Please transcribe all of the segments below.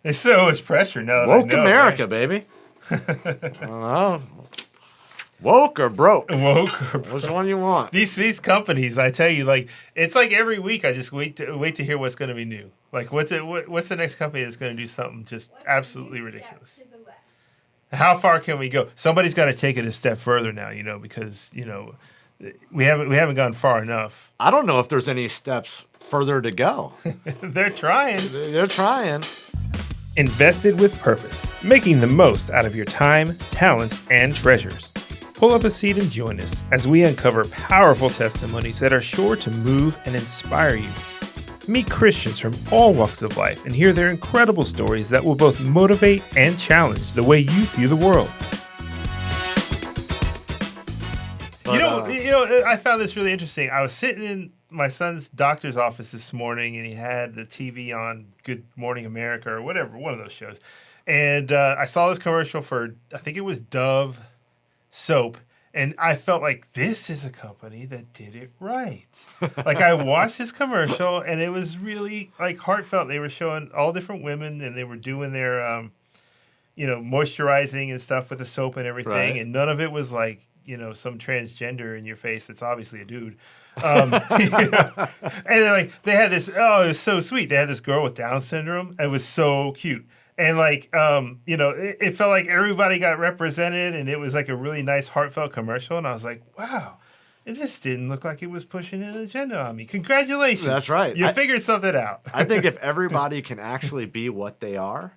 There's so much pressure now. Woke America, baby. Woke or broke? Woke or Which one you want? These companies, I tell you, like it's like every week I just wait to hear what's going to be new. Like what's the next company that's going to do something just absolutely ridiculous? How far can we go? Somebody's got to take it a step further now, because we haven't gone far enough. I don't know if there's any steps further to go. They're trying. They're trying. Invested with purpose, making the most out of your time, talent, and treasures. Pull up a seat and join us as we uncover powerful testimonies that are sure to move and inspire you. Meet Christians from all walks of life and hear their incredible stories that will both motivate and challenge the way you view the world. But, I found this really interesting. I was sitting in my son's doctor's office this morning, and he had the TV on Good Morning America or whatever, one of those shows. And I saw this commercial for, I think it was Dove soap. And I felt like this is a company that did it right. Like I watched this commercial and it was really like heartfelt. They were showing all different women and they were doing their, moisturizing and stuff with the soap and everything. Right. And none of it was like, some transgender in your face. It's obviously a dude. And like they had this, it was so sweet. They had this girl with Down syndrome. It was so cute. And like, it felt like everybody got represented and it was like a really nice heartfelt commercial. And I was like, wow, it just didn't look like it was pushing an agenda on me. Congratulations. That's right. You figured something out. I think if everybody can actually be what they are,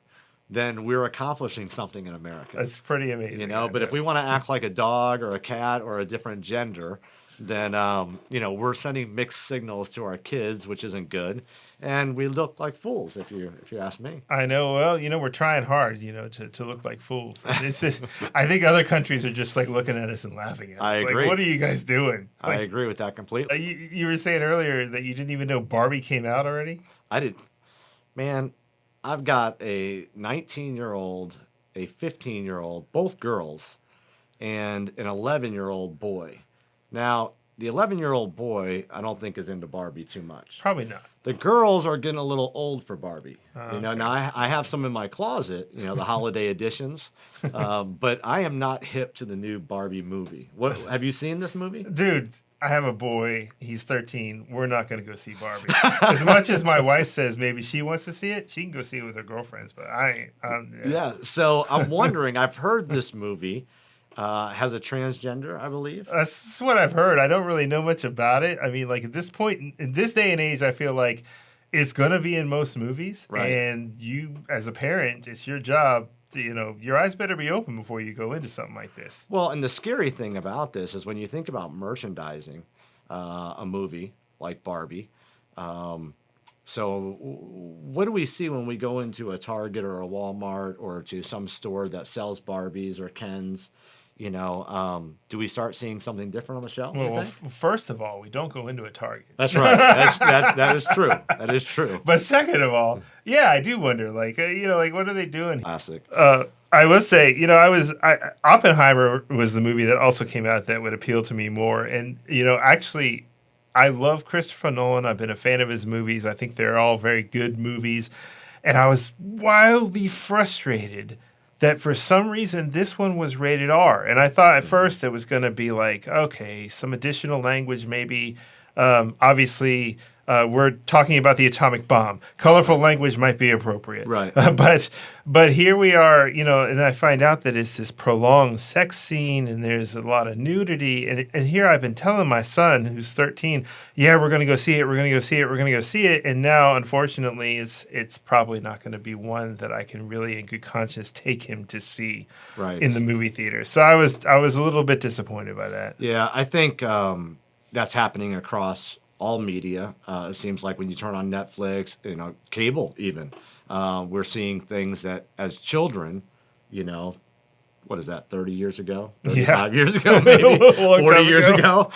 then we're accomplishing something in America. That's pretty amazing. But if we want to act like a dog or a cat or a different gender, then, we're sending mixed signals to our kids, which isn't good. And we look like fools, if you ask me. I know. Well, we're trying hard, to look like fools. It's just, I think other countries are just like looking at us and laughing at us. I agree. Like, what are you guys doing? I agree with that completely. You were saying earlier that you didn't even know Barbie came out already? I did. Man, I've got a 19-year-old, a 15-year-old, both girls, and an 11-year-old boy. Now, the 11-year-old boy, I don't think is into Barbie too much. Probably not. The girls are getting a little old for Barbie. Okay. Now I have some in my closet, the holiday editions, but I am not hip to the new Barbie movie. What have you seen this movie? Dude, I have a boy. He's 13. We're not going to go see Barbie. As much as my wife says maybe she wants to see it, she can go see it with her girlfriends, but I ain't. Yeah, so I'm wondering, I've heard this movie has a transgender, I believe. That's what I've heard. I don't really know much about it. I mean, like at this point, in this day and age, I feel like it's going to be in most movies. Right. And you, as a parent, it's your job to, your eyes better be open before you go into something like this. Well, and the scary thing about this is when you think about merchandising a movie like Barbie, so what do we see when we go into a Target or a Walmart or to some store that sells Barbies or Kens? Do we start seeing something different on the shelf? Well, first of all, we don't go into a Target. That's right. That is true. That is true. But second of all, yeah, I do wonder, like what are they doing? Classic. I would say, Oppenheimer was the movie that also came out that would appeal to me more. And, actually, I love Christopher Nolan. I've been a fan of his movies. I think they're all very good movies. And I was wildly frustrated that for some reason this one was rated R. And I thought at first it was going to be like, okay, some additional language maybe. Obviously, we're talking about the atomic bomb. Colorful language might be appropriate. Right. But here we are, and I find out that it's this prolonged sex scene and there's a lot of nudity. And here I've been telling my son, who's 13, yeah, we're going to go see it. We're going to go see it. We're going to go see it. And now, unfortunately, it's probably not going to be one that I can really in good conscience take him to see in the movie theater. So I was a little bit disappointed by that. Yeah, I think that's happening across all media. It seems like when you turn on Netflix, cable even, we're seeing things that as children, what is that, 30 years ago? 35 years ago, maybe? 40 years ago?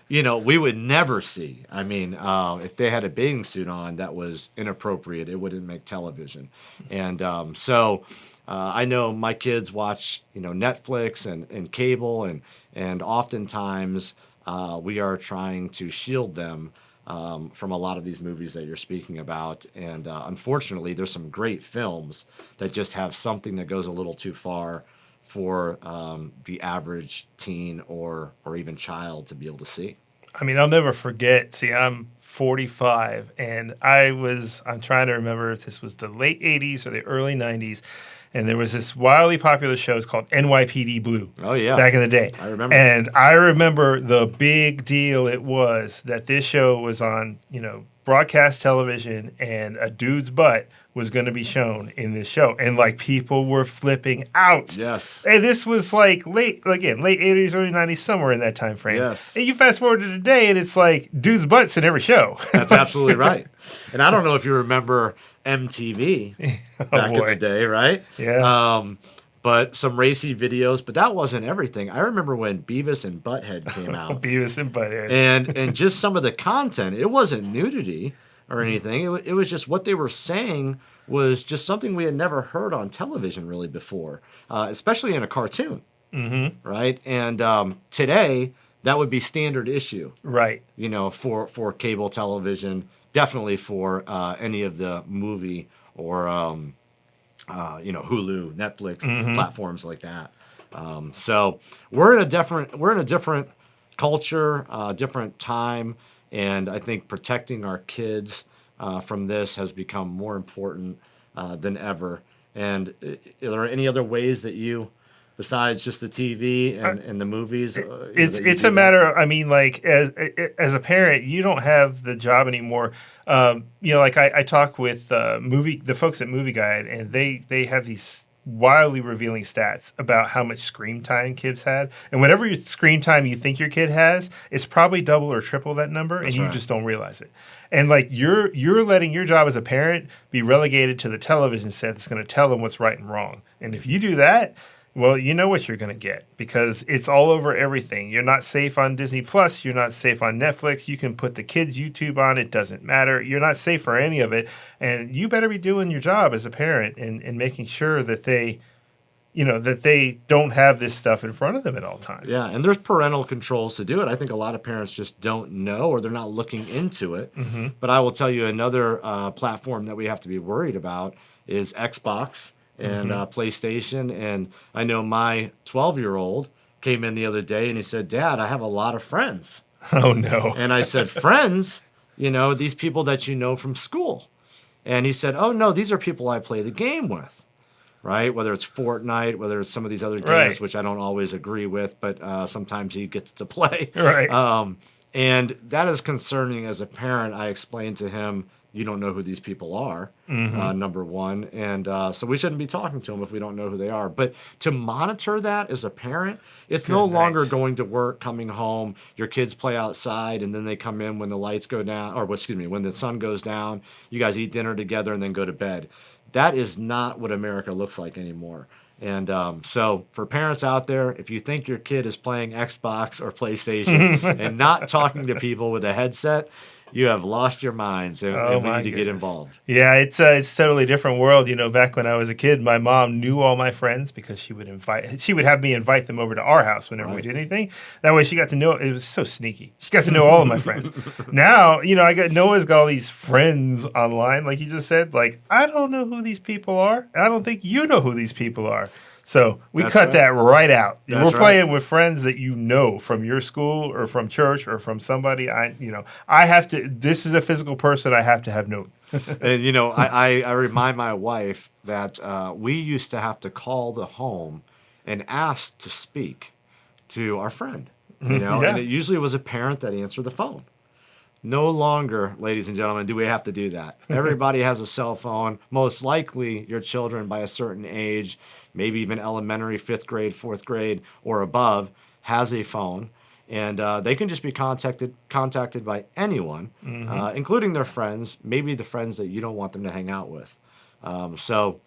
We would never see. I mean, if they had a bathing suit on that was inappropriate, it wouldn't make television. And so I know my kids watch, Netflix and cable, and oftentimes we are trying to shield them from a lot of these movies that you're speaking about. And unfortunately, there's some great films that just have something that goes a little too far for the average teen or even child to be able to see. I mean, I'll never forget. See, I'm 45, and I'm trying to remember if this was the late 80s or the early 90s, and there was this wildly popular show. It's called NYPD Blue. Oh, yeah. Back in the day. I remember. And I remember the big deal it was that this show was on, broadcast television, and a dude's butt was going to be shown in this show. And, people were flipping out. Yes. And this was, late 80s, early 90s, somewhere in that time frame. Yes. And you fast forward to today, and it's dude's butts in every show. That's absolutely right. And I don't know if you remember MTV back in the day, right? Yeah. But some racy videos, but that wasn't everything. I remember when Beavis and Butthead came out. Beavis and Butthead. And just some of the content, it wasn't nudity or anything. It was just what they were saying was just something we had never heard on television really before, especially in a cartoon, right? And today, that would be standard issue, right? For cable television, definitely for any of the movie or Hulu, Netflix, platforms like that. So we're in a different culture, different time, and I think protecting our kids from this has become more important than ever. And are there any other ways that you, besides just the TV and the movies? It's a matter of, as a parent, you don't have the job anymore. I talk with the folks at Movie Guide, and they have these wildly revealing stats about how much screen time kids had. And whatever your screen time you think your kid has, it's probably double or triple that number, and you just don't realize it. And you're letting your job as a parent be relegated to the television set that's going to tell them what's right and wrong. And if you do that, well, you know what you're going to get because it's all over everything. You're not safe on Disney Plus. You're not safe on Netflix. You can put the kids' YouTube on. It doesn't matter. You're not safe for any of it. And you better be doing your job as a parent and making sure that they don't have this stuff in front of them at all times. Yeah, and there's parental controls to do it. I think a lot of parents just don't know or they're not looking into it. Mm-hmm. But I will tell you another platform that we have to be worried about is Xbox and PlayStation. And I know my 12-year-old came in the other day and he said, "Dad, I have a lot of friends." Oh, no. And I said, "Friends? These people that you know from school." And he said, "Oh, no, these are people I play the game with." Right? Whether it's Fortnite, whether it's some of these other games, which I don't always agree with, but sometimes he gets to play. Right. And that is concerning as a parent. I explained to him, you don't know who these people are, number one. And so we shouldn't be talking to them if we don't know who they are. But to monitor that as a parent, it's no longer going to work coming home. Your kids play outside and then they come in when the lights go down, when the sun goes down. You guys eat dinner together and then go to bed. That is not what America looks like anymore. And so for parents out there, if you think your kid is playing Xbox or PlayStation and not talking to people with a headset, you have lost your minds, and we need to get involved. Yeah, it's a totally different world. Back when I was a kid, my mom knew all my friends because she would have me invite them over to our house whenever we did anything. That way she got to know, it was so sneaky. She got to know all of my friends. Now, Noah's got all these friends online, like you just said. I don't know who these people are. I don't think you know who these people are. So we cut that right out. We're playing with friends that you know from your school or from church or from somebody. I have to. This is a physical person. I have to have known. And I remind my wife that we used to have to call the home and ask to speak to our friend. And it usually was a parent that answered the phone. No longer, ladies and gentlemen, do we have to do that. Everybody has a cell phone. Most likely, your children by a certain age, maybe even elementary, 5th grade, 4th grade, or above, has a phone. And they can just be contacted by anyone, including their friends, maybe the friends that you don't want them to hang out with. So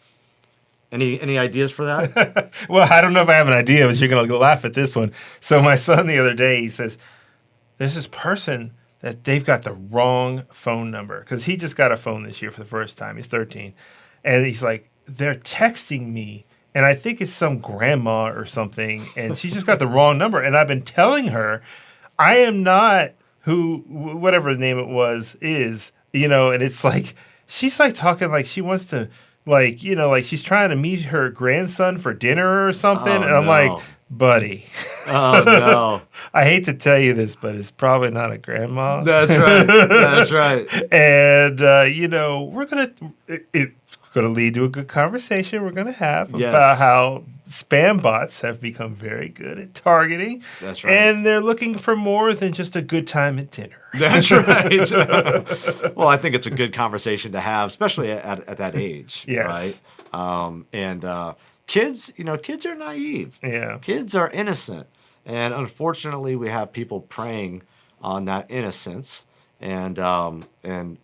any ideas for that? Well, I don't know if I have an idea, but you're going to laugh at this one. So my son the other day, he says, there's this person that they've got the wrong phone number because he just got a phone this year for the first time. He's 13. And he's like, they're texting me, and I think it's some grandma or something, and she's just got the wrong number. And I've been telling her, I am not whatever name it was, is, and it's like, she's like talking like she wants to, like, like she's trying to meet her grandson for dinner or something. Oh, and I'm no. like, buddy. Oh, no. I hate to tell you this, but it's probably not a grandma. That's right. That's right. And, it's going to lead to a good conversation we're going to have about how spam bots have become very good at targeting. That's right. And they're looking for more than just a good time at dinner. That's right. Well, I think it's a good conversation to have, especially at that age. Yes. Right. Kids, kids are naive. Yeah. Kids are innocent. And unfortunately, we have people preying on that innocence. And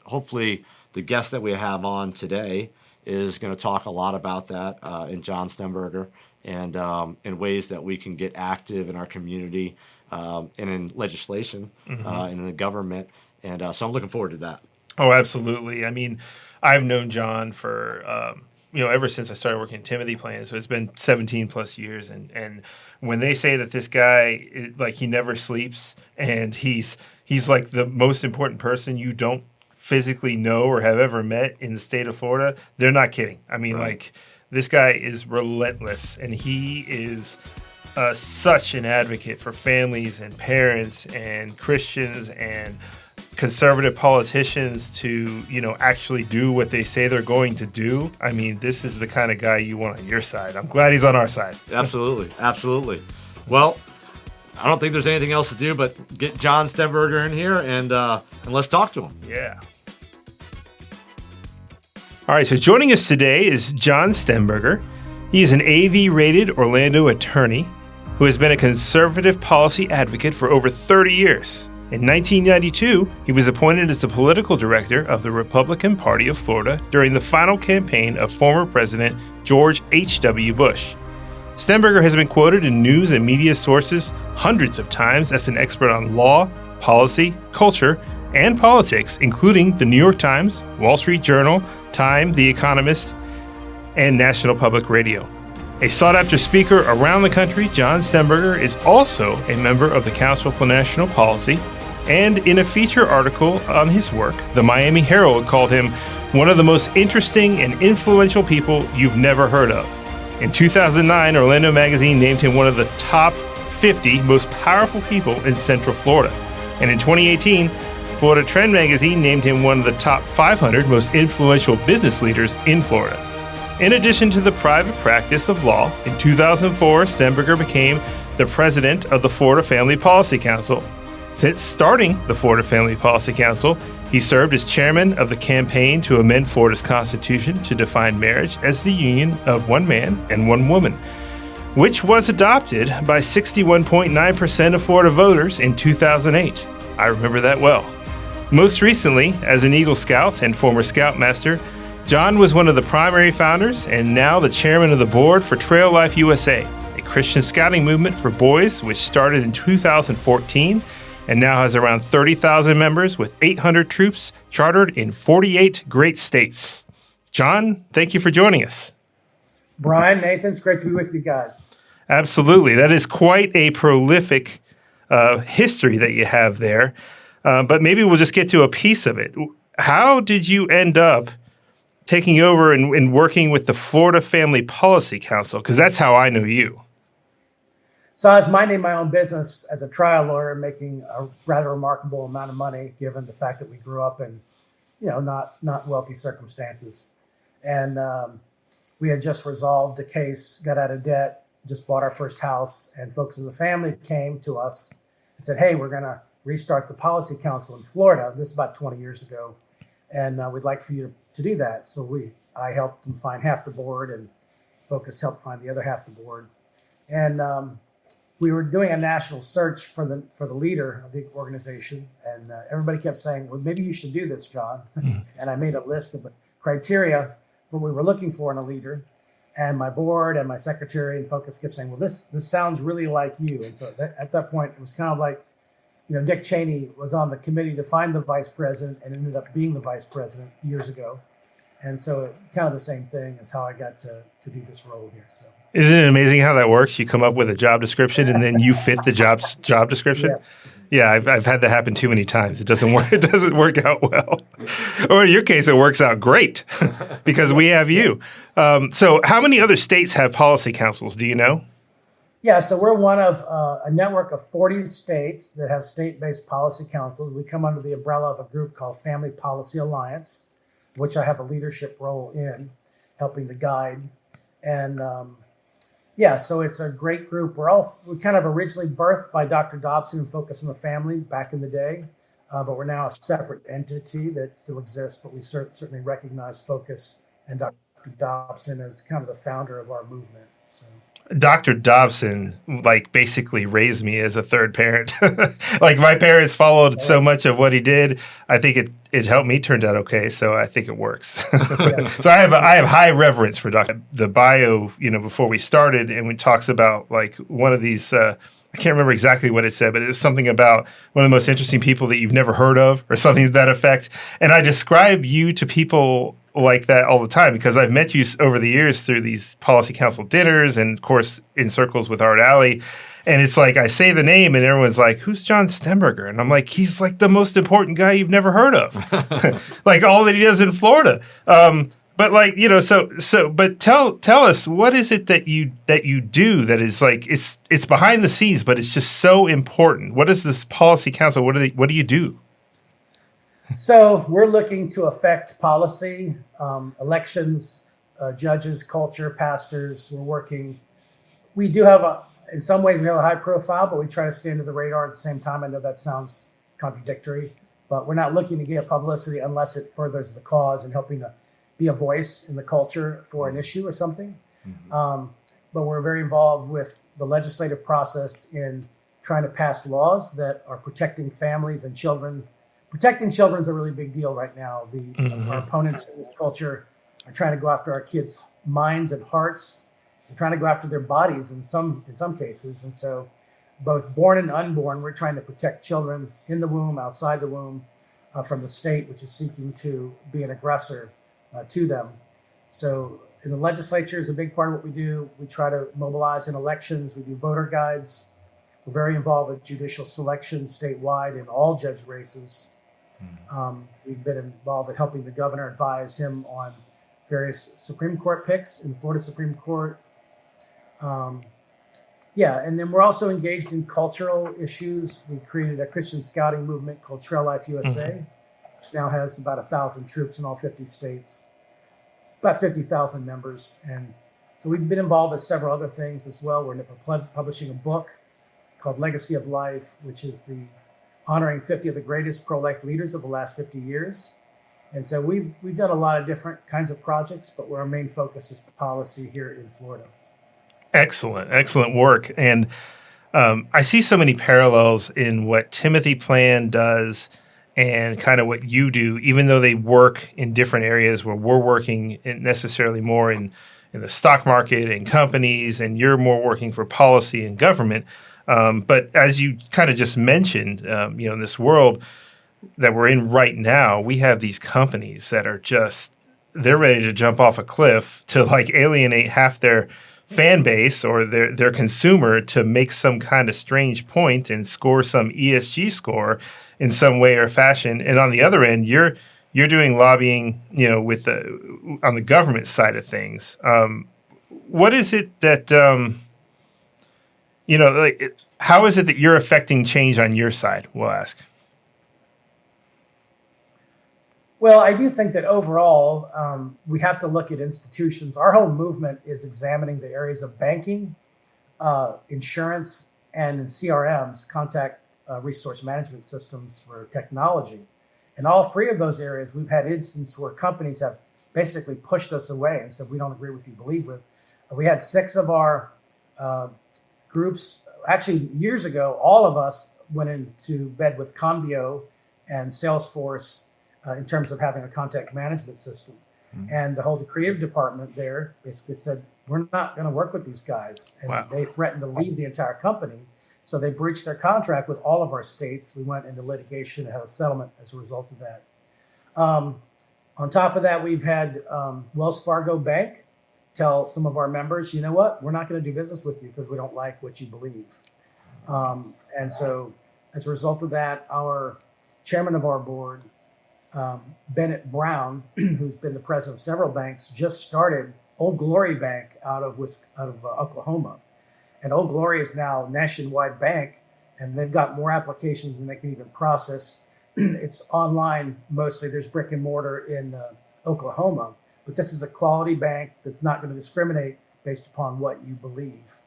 hopefully the guest that we have on today is going to talk a lot about that in John Stemberger and in ways that we can get active in our community and in legislation and in the government. And so I'm looking forward to that. Oh, absolutely. I mean, I've known John for, ever since I started working in Timothy Plan. So it's been 17 plus years. And when they say that this guy, like, he never sleeps and he's like the most important person you don't physically know or have ever met in the state of Florida, they're not kidding. I mean, like, this guy is relentless, and he is such an advocate for families and parents and Christians and conservative politicians to, actually do what they say they're going to do. I mean, this is the kind of guy you want on your side. I'm glad he's on our side. Absolutely. Absolutely. Well, I don't think there's anything else to do but get John Stemberger in here and let's talk to him. Yeah. All right, so joining us today is John Stemberger. He is an AV-rated Orlando attorney who has been a conservative policy advocate for over 30 years. In 1992, he was appointed as the political director of the Republican Party of Florida during the final campaign of former President George H.W. Bush. Stemberger has been quoted in news and media sources hundreds of times as an expert on law, policy, culture, and politics, including the New York Times, Wall Street Journal, Time, The Economist, and National Public Radio. A sought-after speaker around the country, John Stemberger is also a member of the Council for National Policy, and in a feature article on his work, the Miami Herald called him one of the most interesting and influential people you've never heard of. In 2009, Orlando Magazine named him one of the top 50 most powerful people in Central Florida. And in 2018, Florida Trend Magazine named him one of the top 500 most influential business leaders in Florida. In addition to the private practice of law, in 2004, Stemberger became the president of the Florida Family Policy Council. Since starting the Florida Family Policy Council, he served as chairman of the campaign to amend Florida's constitution to define marriage as the union of one man and one woman, which was adopted by 61.9% of Florida voters in 2008. I remember that well. Most recently, as an Eagle Scout and former Scoutmaster, John was one of the primary founders and now the chairman of the board for Trail Life USA, a Christian scouting movement for boys which started in 2014 and now has around 30,000 members with 800 troops chartered in 48 great states. John, thank you for joining us. Brian, Nathan, it's great to be with you guys. Absolutely. That is quite a prolific history that you have there. But maybe we'll just get to a piece of it. How did you end up taking over and working with the Florida Family Policy Council? Because that's how I knew you. So I was minding my own business as a trial lawyer, making a rather remarkable amount of money, given the fact that we grew up in, not wealthy circumstances. And we had just resolved a case, got out of debt, just bought our first house, and folks in the family came to us and said, hey, we're going to restart the Policy Council in Florida. This is about 20 years ago. And we'd like for you to do that. So I helped them find half the board, and Focus helped find the other half the board. And we were doing a national search for the leader of the organization. And everybody kept saying, well, maybe you should do this, John. And I made a list of criteria what we were looking for in a leader. And my board and my secretary and Focus kept saying, well, this sounds really like you. And so at that point, it was kind of like, Dick Cheney was on the committee to find the vice president and ended up being the vice president years ago. And so kind of the same thing is how I got to do this role here. So isn't it amazing how that works? You come up with a job description and then you fit the job description. Yeah, I've had that happen too many times. It doesn't work. It doesn't work out well. Or in your case, it works out great because we have you. So, how many other states have policy councils? Do you know? Yeah, so we're one of a network of 40 states that have state-based policy councils. We come under the umbrella of a group called Family Policy Alliance, which I have a leadership role in, helping to guide. And yeah, so it's a great group. We kind of originally birthed by Dr. Dobson and focused on the family back in the day, but we're now a separate entity that still exists. But we certainly recognize focus and Dr. Dobson as kind of the founder of our movement. So. Dr. Dobson, like, basically raised me as a third parent. Like, my parents followed so much of what he did. I think it helped me turn out okay, so I think it works. So I have high reverence for the bio, before we started, and it talks about, like, one of these, I can't remember exactly what it said, but it was something about one of the most interesting people that you've never heard of, or something to that effect. And I describe you to people like that all the time because I've met you over the years through these policy council dinners and, of course, in circles with Art Alley. And it's like I say the name and everyone's like, who's John Stemberger? And I'm like, he's like the most important guy you've never heard of. Like all that he does in Florida. But like, but tell us, what is it that you do that is like, it's behind the scenes, but it's just so important. What is this policy council? What do you do? So we're looking to affect policy, elections, judges, culture, pastors. We do have in some ways we have a high profile, but we try to stay under the radar at the same time. I know that sounds contradictory, but we're not looking to get publicity unless it furthers the cause and helping to be a voice in the culture for an issue or something. Mm-hmm. But we're very involved with the legislative process in trying to pass laws that are protecting families and children. Protecting children is a really big deal right now. Our opponents in this culture are trying to go after our kids' minds and hearts. They're trying to go after their bodies in some cases. And so both born and unborn, we're trying to protect children in the womb, outside the womb, from the state, which is seeking to be an aggressor to them. So in the legislature is a big part of what we do. We try to mobilize in elections. We do voter guides. We're very involved with judicial selection statewide in all judge races. We've been involved in helping the governor advise him on various Supreme Court picks in the Florida Supreme Court. And then we're also engaged in cultural issues. We created a Christian scouting movement called Trail Life USA, which now has about 1,000 troops in all 50 states, about 50,000 members. And so we've been involved with several other things as well. We're publishing a book called Legacy of Life, which is honoring 50 of the greatest pro-life leaders of the last 50 years. And so we've done a lot of different kinds of projects, but our main focus is policy here in Florida. Excellent work. And I see so many parallels in what Timothy Plan does and kind of what you do, even though they work in different areas where we're working necessarily more in the stock market and companies, and you're more working for policy and government. But as you kind of just mentioned, in this world that we're in right now, we have these companies that are they're ready to jump off a cliff to like alienate half their fan base or their consumer to make some kind of strange point and score some ESG score in some way or fashion. And on the other end, you're doing lobbying, with on the government side of things. What is it that how is it that you're affecting change on your side? We'll ask. Well, I do think that overall, we have to look at institutions. Our whole movement is examining the areas of banking, insurance, and CRMs, contact resource management systems for technology. In all three of those areas, we've had instances where companies have basically pushed us away and said, we don't agree with you, believe with. We had 6 of our groups, actually years ago, all of us went into bed with Convio and Salesforce in terms of having a contact management system. Mm-hmm. And the whole creative department there basically said, we're not going to work with these guys. And wow. They threatened to leave the entire company. So they breached their contract with all of our states. We went into litigation and had a settlement as a result of that. On top of that, we've had Wells Fargo Bank tell some of our members, you know what, we're not going to do business with you because we don't like what you believe. And so as a result of that, our chairman of our board, Bennett Brown, who's been the president of several banks, just started Old Glory Bank out of Oklahoma. And Old Glory is now a nationwide bank, and they've got more applications than they can even process. It's online mostly. There's brick and mortar in Oklahoma, but this is a quality bank that's not going to discriminate based upon what you believe.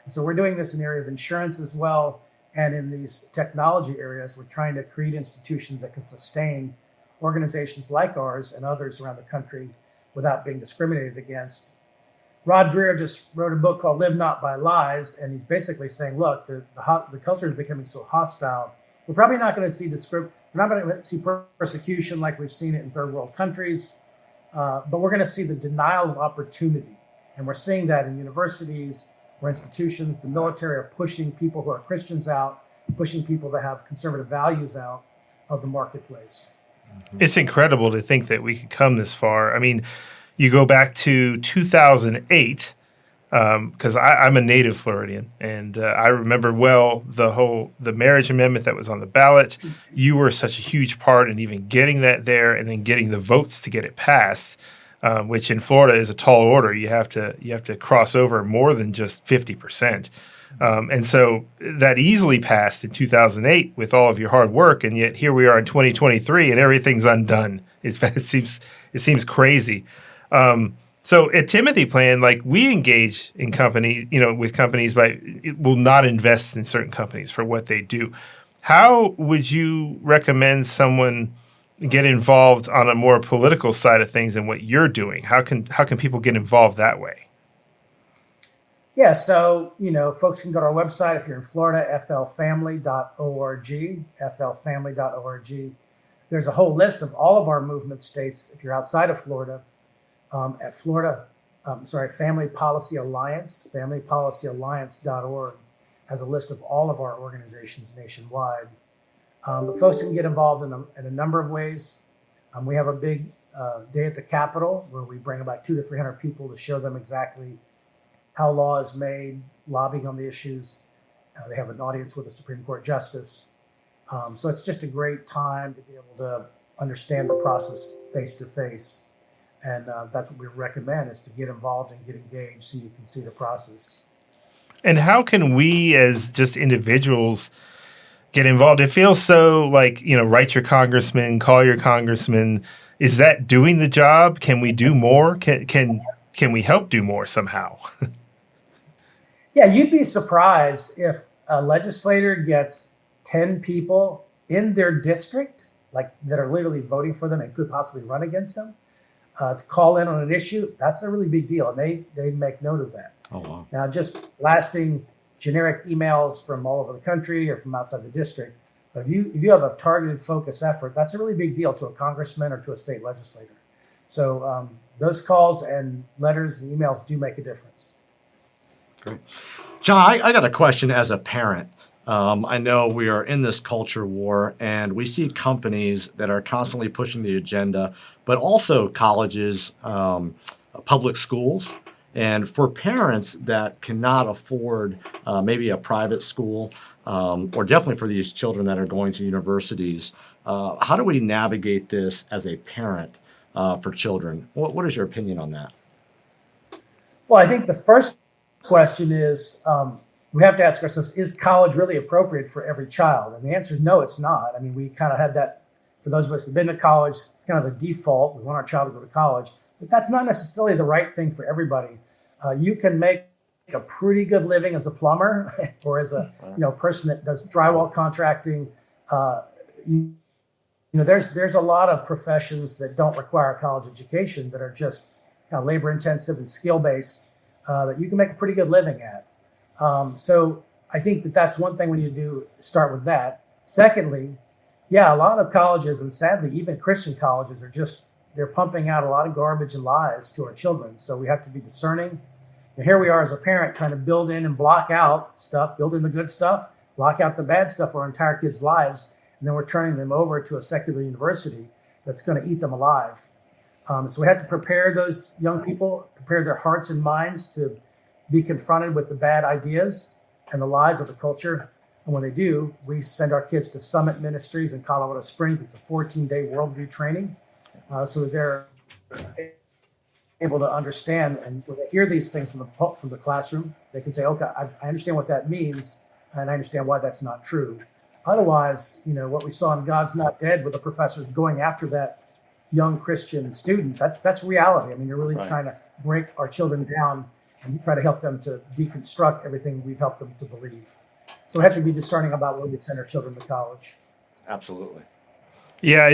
And so we're doing this in the area of insurance as well. And in these technology areas, we're trying to create institutions that can sustain organizations like ours and others around the country without being discriminated against. Rod Dreher just wrote a book called Live Not by Lies, and he's basically saying, look, the culture is becoming so hostile, we're probably not going to see we're not going to see persecution like we've seen it in third world countries, but we're going to see the denial of opportunity. And we're seeing that in universities or institutions. The military are pushing people who are Christians out, pushing people that have conservative values out of the marketplace. It's incredible to think that we could come this far. I mean, you go back to 2008, because I'm a native Floridian, and I remember well the marriage amendment that was on the ballot. You were such a huge part in even getting that there, and then getting the votes to get it passed, which in Florida is a tall order. You have to cross over more than just 50%. And so that easily passed in 2008 with all of your hard work, and yet here we are in 2023, and everything's undone. It seems crazy. So at Timothy Plan, like, we engage in companies, with companies, but will not invest in certain companies for what they do. How would you recommend someone get involved on a more political side of things than what you're doing? How can people get involved that way? Yeah, so, folks can go to our website if you're in Florida, flfamily.org, flfamily.org. There's a whole list of all of our movement states if you're outside of Florida. At Family Policy Alliance, familypolicyalliance.org has a list of all of our organizations nationwide. But folks can get involved in a number of ways. We have a big day at the Capitol where we bring about 200 to 300 people to show them exactly how law is made, lobbying on the issues. They have an audience with a Supreme Court justice. So it's just a great time to be able to understand the process face to face. And that's what we recommend, is to get involved and get engaged so you can see the process. And how can we as just individuals get involved? It feels so like, write your congressman, call your congressman. Is that doing the job? Can we do more? Can we help do more somehow? Yeah, you'd be surprised if a legislator gets 10 people in their district, like, that are literally voting for them and could possibly run against them, to call in on an issue. That's a really big deal, and they make note of that. Oh, wow. Now, just blasting generic emails from all over the country or from outside the district, but if you have a targeted focus effort, that's a really big deal to a congressman or to a state legislator. So those calls and letters and emails do make a difference. Great. John, I got a question as a parent. I know we are in this culture war, and we see companies that are constantly pushing the agenda, but also colleges, public schools. And for parents that cannot afford maybe a private school, or definitely for these children that are going to universities, how do we navigate this as a parent for children? What is your opinion on that? Well, I think the first question is, we have to ask ourselves, is college really appropriate for every child? And the answer is no, it's not. I mean, we kind of had that for those of us who've been to college. It's kind of the default. We want our child to go to college, but that's not necessarily the right thing for everybody. You can make a pretty good living as a plumber or as a person that does drywall contracting. There's a lot of professions that don't require a college education that are just kind of labor intensive and skill based that you can make a pretty good living at. So I think that's one thing we need to do, start with that. Secondly, a lot of colleges, and sadly, even Christian colleges, they're pumping out a lot of garbage and lies to our children. So we have to be discerning. And here we are as a parent trying to build in and block out stuff, build in the good stuff, block out the bad stuff for our entire kids' lives. And then we're turning them over to a secular university that's going to eat them alive. So we have to prepare those young people, prepare their hearts and minds to be confronted with the bad ideas and the lies of the culture. And when they do, we send our kids to Summit Ministries in Colorado Springs. It's a 14-day worldview training, so that they're able to understand. And when they hear these things from the classroom, they can say, okay, I understand what that means, and I understand why that's not true. Otherwise, what we saw in God's Not Dead with the professors going after that young Christian student, that's reality. I mean, they're really trying to break our children down and try to help them to deconstruct everything we've helped them to believe. So we have to be discerning about where we send our children to college. Absolutely. Yeah,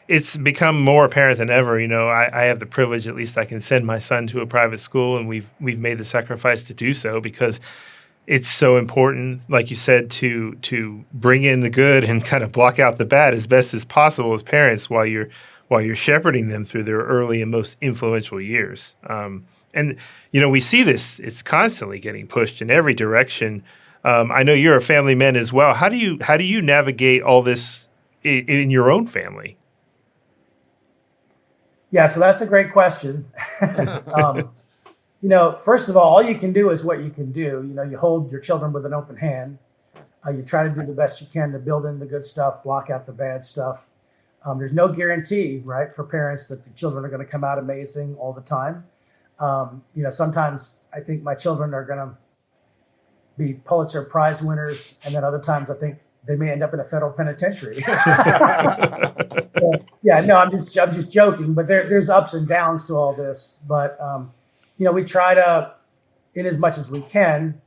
it's become more apparent than ever. I have the privilege, at least I can send my son to a private school, and we've made the sacrifice to do so because it's so important, like you said, to bring in the good and kind of block out the bad as best as possible as parents while you're shepherding them through their early and most influential years. And we see this; it's constantly getting pushed in every direction. I know you're a family man as well. How do you navigate all this in your own family? Yeah, so that's a great question. First of all you can do is what you can do. You hold your children with an open hand. You try to do the best you can to build in the good stuff, block out the bad stuff. There's no guarantee, right, for parents that the children are going to come out amazing all the time. Sometimes I think my children are going to be Pulitzer Prize winners, and then other times I think they may end up in a federal penitentiary. I'm just joking. But there's ups and downs to all this. But we try to, in as much as we can,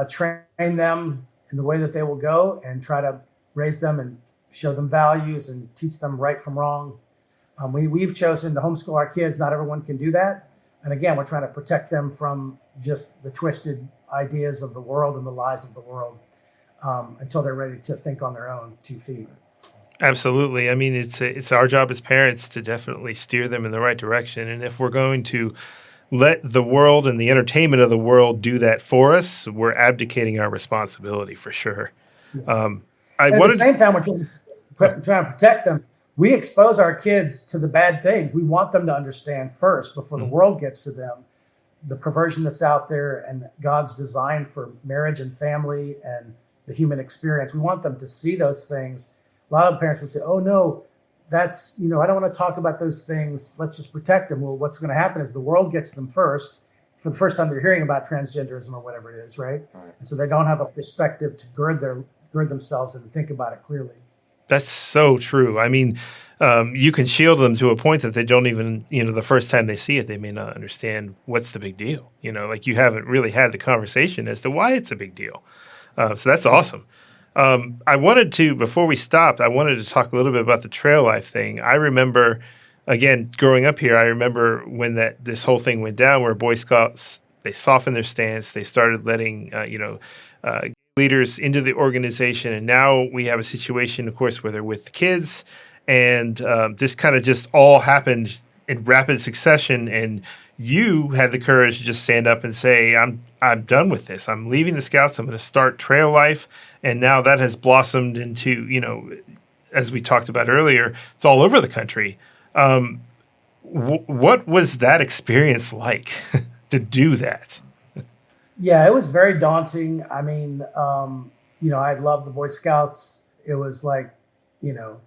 train them in the way that they will go, and try to raise them and show them values and teach them right from wrong. We've chosen to homeschool our kids. Not everyone can do that. And again, we're trying to protect them from just the twisted ideas of the world and the lies of the world until they're ready to think on their own 2 feet. Absolutely. I mean, it's our job as parents to definitely steer them in the right direction. And if we're going to let the world and the entertainment of the world do that for us, we're abdicating our responsibility for sure. At the same time, we're trying to protect them. We expose our kids to the bad things. We want them to understand first, before the world gets to them, the perversion that's out there and God's design for marriage and family and the human experience. We want them to see those things. A lot of parents would say, oh, no, that's, I don't want to talk about those things. Let's just protect them. Well, what's going to happen is the world gets them first. For the first time they're hearing about transgenderism or whatever it is, right? And so they don't have a perspective to gird themselves and think about it clearly. That's so true. I mean, you can shield them to a point that they don't even, the first time they see it, they may not understand what's the big deal. Like you haven't really had the conversation as to why it's a big deal. So that's awesome. Before we stopped, I wanted to talk a little bit about the trail life thing. I remember, again, growing up here, I remember when this whole thing went down where Boy Scouts, they softened their stance. They started letting, leaders into the organization. And now we have a situation, of course, where they're with the kids. And this kind of just all happened in rapid succession. And you had the courage to just stand up and say, I'm done with this. I'm leaving the Scouts. I'm going to start trail life. And now that has blossomed into, as we talked about earlier, it's all over the country. What was that experience like to do that? Yeah, it was very daunting. I mean, I loved the Boy Scouts. It was like, it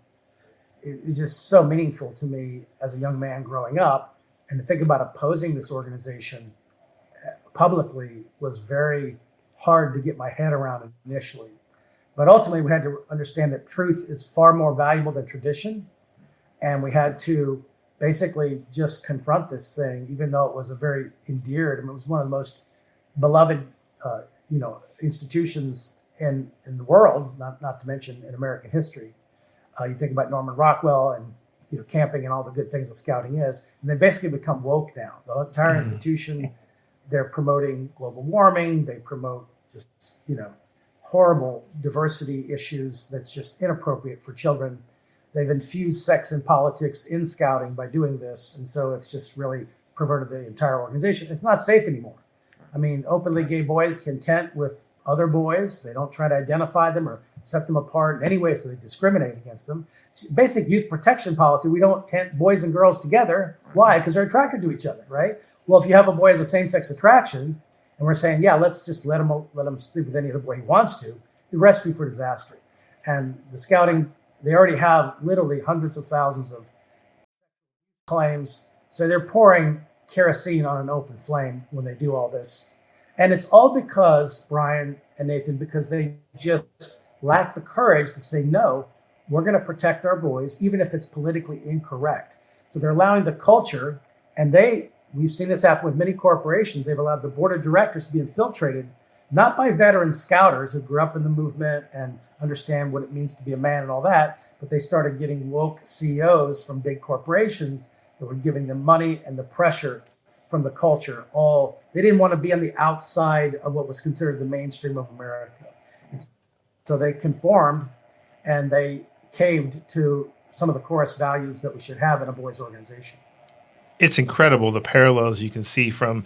was just so meaningful to me as a young man growing up. And to think about opposing this organization publicly was very hard to get my head around initially. But ultimately, we had to understand that truth is far more valuable than tradition. And we had to basically just confront this thing, even though it was a very endeared, it was one of the most beloved, institutions in the world, not to mention in American history. You think about Norman Rockwell and camping and all the good things that scouting is, and they basically become woke now. The entire institution, they're promoting global warming. They promote just horrible diversity issues that's just inappropriate for children. They've infused sex and politics in scouting by doing this, and so it's just really perverted the entire organization. It's not safe anymore. I mean, openly gay boys can tent with other boys. They don't try to identify them or set them apart in any way, so they discriminate against them. It's basic youth protection policy. We don't tent boys and girls together. Why? Because they're attracted to each other, right? Well, if you have a boy as a same-sex attraction, and we're saying, yeah, let's just let him sleep with any other boy he wants to, a recipe for disaster. And the scouting, they already have literally hundreds of thousands of claims. So they're pouring kerosene on an open flame when they do all this. And it's all because, Brian and Nathan, because they just lack the courage to say, no, we're going to protect our boys, even if it's politically incorrect. So they're allowing the culture, and we've seen this happen with many corporations. They've allowed the board of directors to be infiltrated, not by veteran scouters who grew up in the movement and understand what it means to be a man and all that, but they started getting woke CEOs from big corporations that were giving them money and the pressure from the culture. They didn't want to be on the outside of what was considered the mainstream of America. And so they conformed and they caved to some of the chorus values that we should have in a boys organization. It's incredible the parallels you can see from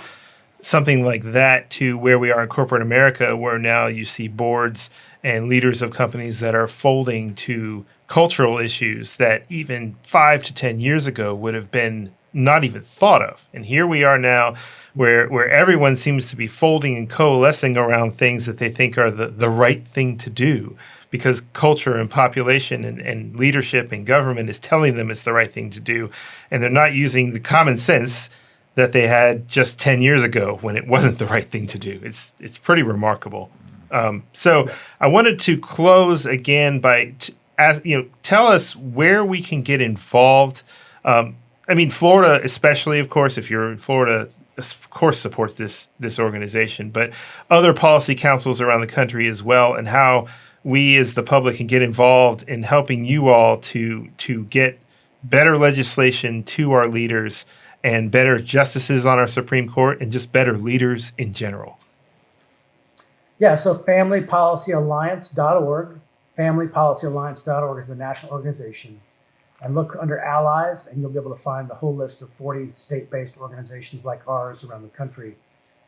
something like that to where we are in corporate America, where now you see boards and leaders of companies that are folding to cultural issues that even 5 to 10 years ago would have been not even thought of. And here we are now where everyone seems to be folding and coalescing around things that they think are the right thing to do, because culture and population and leadership and government is telling them it's the right thing to do. And they're not using the common sense that they had just 10 years ago when it wasn't the right thing to do. It's pretty remarkable. So I wanted to close again by tell us where we can get involved. Florida, especially, of course, if you're in Florida, of course, supports this organization, but other policy councils around the country as well, and how we as the public can get involved in helping you all to get better legislation to our leaders and better justices on our Supreme Court and just better leaders in general. Yeah, so familypolicyalliance.org. Familypolicyalliance.org is the national organization. And look under allies, and you'll be able to find the whole list of 40 state-based organizations like ours around the country.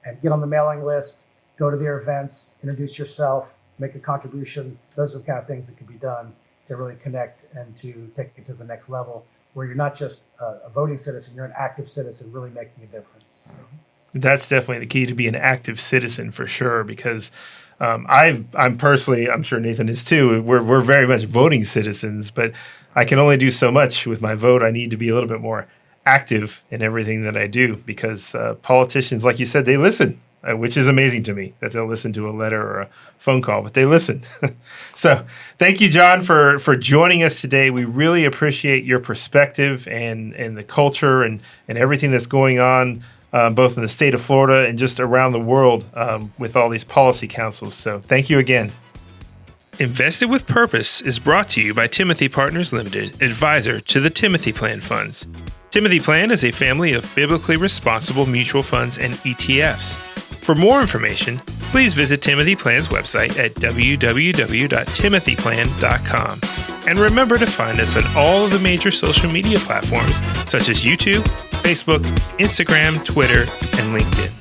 And get on the mailing list, go to their events, introduce yourself, make a contribution. Those are the kind of things that can be done to really connect and to take it to the next level, where you're not just a voting citizen, you're an active citizen really making a difference. So. That's definitely the key, to be an active citizen for sure, because I'm personally, I'm sure Nathan is too, we're very much voting citizens, but I can only do so much with my vote. I need to be a little bit more active in everything that I do, because politicians, like you said, they listen, which is amazing to me that they'll listen to a letter or a phone call, but they listen. So thank you, John, for joining us today. We really appreciate your perspective and the culture and everything that's going on, both in the state of Florida and just around the world with all these policy councils. So thank you again. Invested with Purpose is brought to you by Timothy Partners Limited, advisor to the Timothy Plan funds. Timothy Plan is a family of biblically responsible mutual funds and ETFs. For more information, please visit Timothy Plan's website at www.timothyplan.com. And remember to find us on all of the major social media platforms such as YouTube, Facebook, Instagram, Twitter, and LinkedIn.